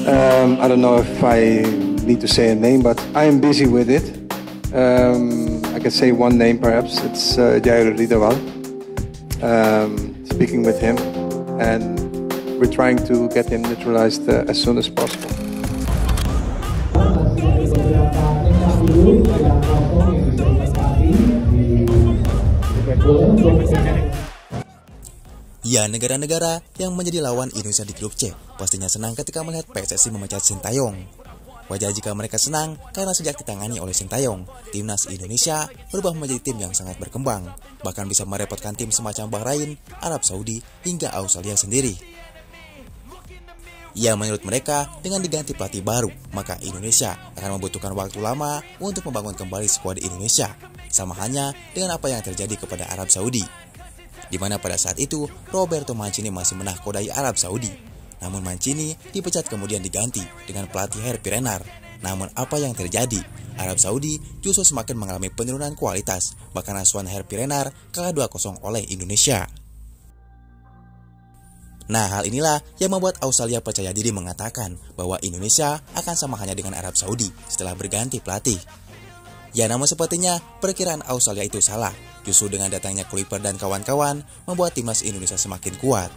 I don't know if I need to say a name, but I am busy with it. I can say one name perhaps. It's Jairo Ridawal. Speaking with him, and we're trying to get him neutralized as soon as possible. Ya, negara-negara yang menjadi lawan Indonesia di grup C pastinya senang ketika melihat PSSI memecat Sintayong. Wajar jika mereka senang karena sejak ditangani oleh Sintayong, timnas Indonesia berubah menjadi tim yang sangat berkembang, bahkan bisa merepotkan tim semacam Bahrain, Arab Saudi, hingga Australia sendiri. Ya, menurut mereka, dengan diganti pelatih baru, maka Indonesia akan membutuhkan waktu lama untuk membangun kembali skuad Indonesia, sama halnya dengan apa yang terjadi kepada Arab Saudi, di mana pada saat itu Roberto Mancini masih menahkodai Arab Saudi. Namun Mancini dipecat kemudian diganti dengan pelatih Herpi Renard. Namun apa yang terjadi? Arab Saudi justru semakin mengalami penurunan kualitas, bahkan asuhan Herpi Renard kalah 2-0 oleh Indonesia. Nah, hal inilah yang membuat Australia percaya diri mengatakan bahwa Indonesia akan sama hanya dengan Arab Saudi setelah berganti pelatih. Ya, namun sepertinya perkiraan Australia itu salah. Justru dengan datangnya Kluivert dan kawan-kawan membuat timnas Indonesia semakin kuat.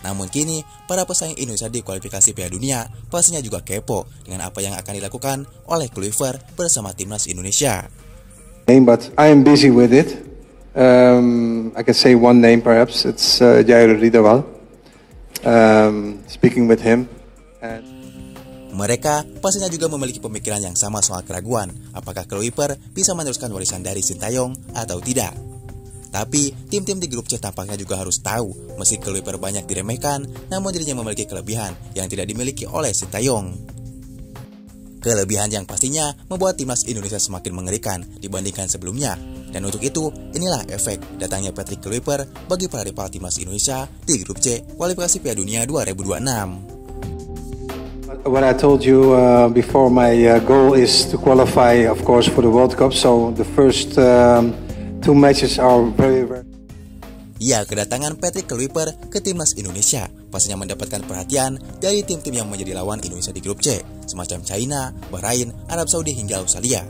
Namun kini, para pesaing Indonesia di kualifikasi Piala Dunia pastinya juga kepo dengan apa yang akan dilakukan oleh Kluivert bersama timnas Indonesia. But I am busy with it. I can say one name perhaps. It's Jairo Ridawal. Speaking with him. Mereka pastinya juga memiliki pemikiran yang sama soal keraguan apakah Kluivert bisa meneruskan warisan dari Sintayong atau tidak. Tapi tim-tim di grup C tampaknya juga harus tahu, meski Kluivert banyak diremehkan, namun dirinya memiliki kelebihan yang tidak dimiliki oleh Sintayong. Kelebihan yang pastinya membuat timnas Indonesia semakin mengerikan dibandingkan sebelumnya. Dan untuk itu, inilah efek datangnya Patrick Kluivert bagi para rival timnas Indonesia di grup C kualifikasi Piala Dunia 2026. What I told you before, my goal is to qualify, of course, for the World Cup. So the first two matches are very. Ya, kedatangan Patrick Kluivert ke timnas Indonesia pastinya mendapatkan perhatian dari tim-tim yang menjadi lawan Indonesia di grup C, semacam China, Bahrain, Arab Saudi hingga Australia.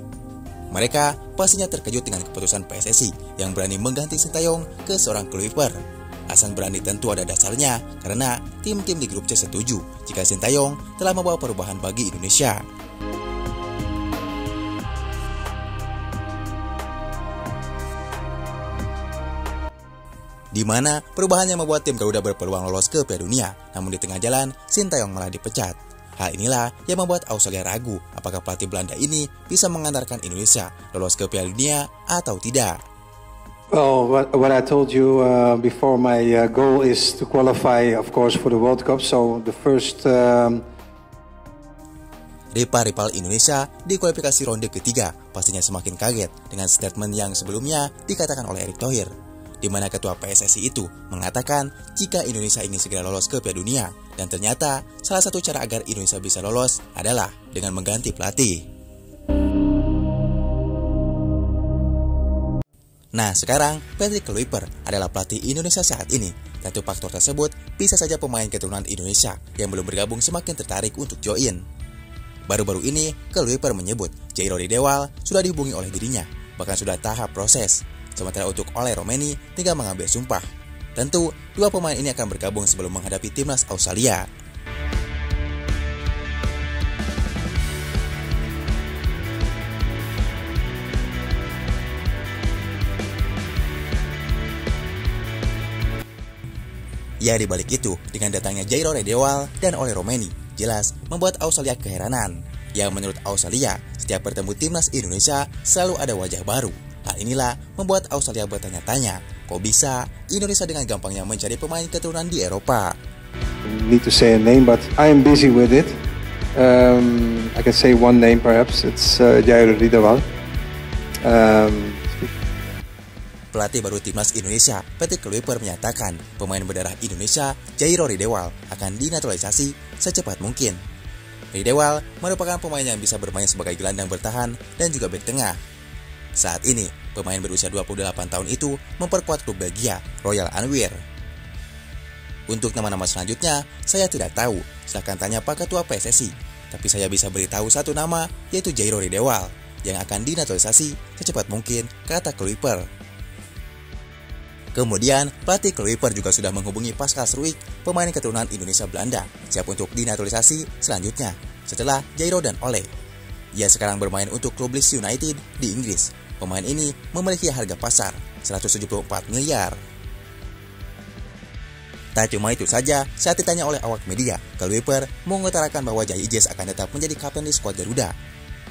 Mereka pastinya terkejut dengan keputusan PSSI yang berani mengganti Sintayong ke seorang Kluivert. Alasan berani tentu ada dasarnya karena tim-tim di grup C setuju jika Sintayong telah membawa perubahan bagi Indonesia. Di mana perubahannya membuat tim Garuda berpeluang lolos ke Piala Dunia, namun di tengah jalan Sintayong malah dipecat. Hal inilah yang membuat Australia ragu apakah pelatih Belanda ini bisa mengantarkan Indonesia lolos ke Piala Dunia atau tidak. Well, what I told you before, my goal is to qualify, of course, for the World Cup. So the first. Rival Indonesia di kualifikasi ronde ketiga pastinya semakin kaget dengan statement yang sebelumnya dikatakan oleh Erick Thohir, di mana ketua PSSI itu mengatakan jika Indonesia ingin segera lolos ke Piala Dunia, dan ternyata salah satu cara agar Indonesia bisa lolos adalah dengan mengganti pelatih. Nah, sekarang Patrick Kluivert adalah pelatih Indonesia saat ini. Tentu faktor tersebut bisa saja pemain keturunan Indonesia yang belum bergabung semakin tertarik untuk join. Baru-baru ini, Kluivert menyebut Jairo Ridawal sudah dihubungi oleh dirinya, bahkan sudah tahap proses. Sementara untuk Ole Romeni tinggal mengambil sumpah. Tentu, dua pemain ini akan bergabung sebelum menghadapi timnas Australia. Ya, di balik itu, dengan datangnya Jairo Ridawal dan Ole Romeni, jelas membuat Australia keheranan. Ya, menurut Australia, setiap bertemu timnas Indonesia selalu ada wajah baru. Hal inilah membuat Australia bertanya-tanya, kok bisa Indonesia dengan gampangnya mencari pemain keturunan di Eropa? Need to say a name, but I am busy with it. I can say one name perhaps. It's Jairo Ridawal. Pelatih baru timnas Indonesia, Patrick Kluivert menyatakan pemain berdarah Indonesia, Jairo Ridawal, akan dinaturalisasi secepat mungkin. Ridawal merupakan pemain yang bisa bermain sebagai gelandang bertahan dan juga bek tengah. Saat ini, pemain berusia 28 tahun itu memperkuat klub Belgia, Royal Antwerp. Untuk nama-nama selanjutnya, saya tidak tahu. Silahkan tanya Pak Ketua PSSI. Tapi saya bisa beritahu satu nama, yaitu Jairo Ridewal, yang akan dinaturalisasi secepat mungkin, kata Kluivert. Kemudian, pelatih Kluivert juga sudah menghubungi Pascal Struijk, pemain keturunan Indonesia Belanda, siap untuk dinaturalisasi selanjutnya, setelah Jairo dan Ole. Ia sekarang bermain untuk klub Leeds United di Inggris. Pemain ini memiliki harga pasar 174 miliar. Tak cuma itu saja, saat ditanya oleh awak media, Kluivert mengutarakan bahwa Jai Ijes akan tetap menjadi kapten di skuad Garuda.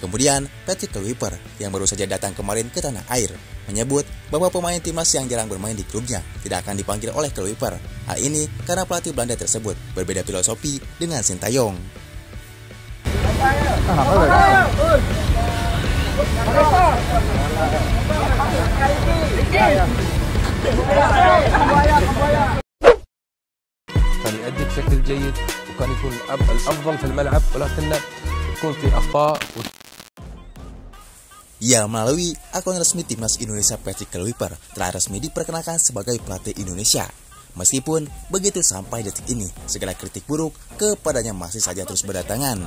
Kemudian, Patrick Kluivert yang baru saja datang kemarin ke tanah air, menyebut bahwa pemain timnas yang jarang bermain di klubnya tidak akan dipanggil oleh Kluivert. Hal ini karena pelatih Belanda tersebut berbeda filosofi dengan Sintayong. كان يؤدي بشكل جيد وكان يكون الأفضل في الملعب ولكن يكون في أخطاء. Ya, melalui akun resmi Timnas Indonesia, Patrick Kluivert telah resmi diperkenalkan sebagai pelatih Indonesia. Meskipun begitu sampai detik ini, segala kritik buruk kepadanya masih saja terus berdatangan.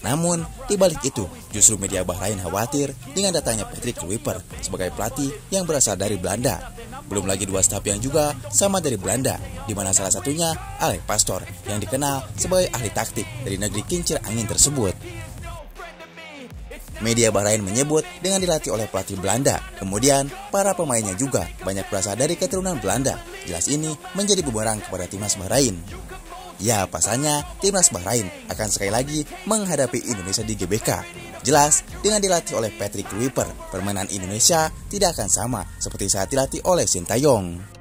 Namun, di balik itu, justru media Bahrain khawatir dengan datangnya Patrick Kluivert sebagai pelatih yang berasal dari Belanda. Belum lagi dua staf yang juga sama dari Belanda, di mana salah satunya Alex Pastoor yang dikenal sebagai ahli taktik dari negeri kincir angin tersebut. Media Bahrain menyebut dengan dilatih oleh pelatih Belanda, kemudian para pemainnya juga banyak berasal dari keturunan Belanda. Jelas ini menjadi bumerang kepada timnas Bahrain. Ya, pasalnya timnas Bahrain akan sekali lagi menghadapi Indonesia di GBK. Jelas, dengan dilatih oleh Patrick Kluivert, permainan Indonesia tidak akan sama seperti saat dilatih oleh Sintayong.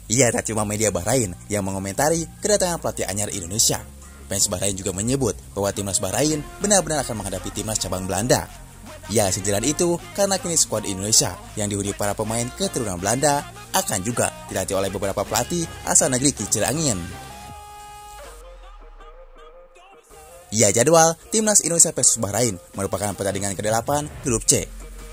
Ya, tak cuma media Bahrain yang mengomentari kedatangan pelatih anyar Indonesia. Fans Bahrain juga menyebut bahwa timnas Bahrain benar-benar akan menghadapi timnas cabang Belanda. Ya, sejalan itu karena kini skuad Indonesia yang dihuni para pemain keturunan Belanda akan juga dilatih oleh beberapa pelatih asal negeri kincir angin. Ya, jadwal Timnas Indonesia versus Bahrain merupakan pertandingan ke-8 grup C.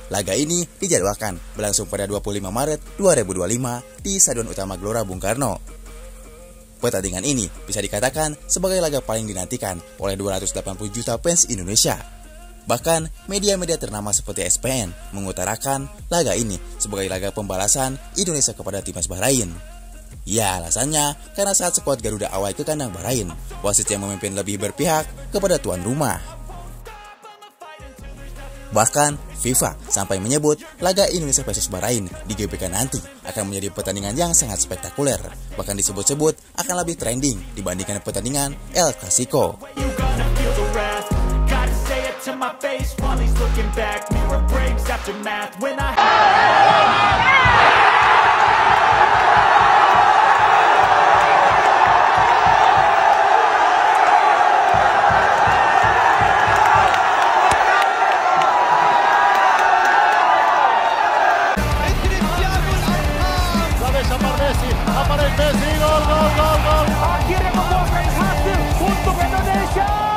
Laga ini dijadwalkan berlangsung pada 25 Maret 2025 di Stadion Utama Gelora Bung Karno. Pertandingan ini bisa dikatakan sebagai laga paling dinantikan oleh 280 juta fans Indonesia. Bahkan, media-media ternama seperti ESPN mengutarakan laga ini sebagai laga pembalasan Indonesia kepada timnas Bahrain. Ya, alasannya karena saat skuad Garuda awal ke kandang Bahrain, wasit yang memimpin lebih berpihak kepada tuan rumah. Bahkan, FIFA sampai menyebut laga Indonesia versus Bahrain di GBK nanti akan menjadi pertandingan yang sangat spektakuler. Bahkan disebut-sebut akan lebih trending dibandingkan pertandingan El Clasico. To my face while he's looking back, mirror breaks after math when I Messi, gol, gol, gol, gol. Akhirnya membuahkan hasil untuk Indonesia.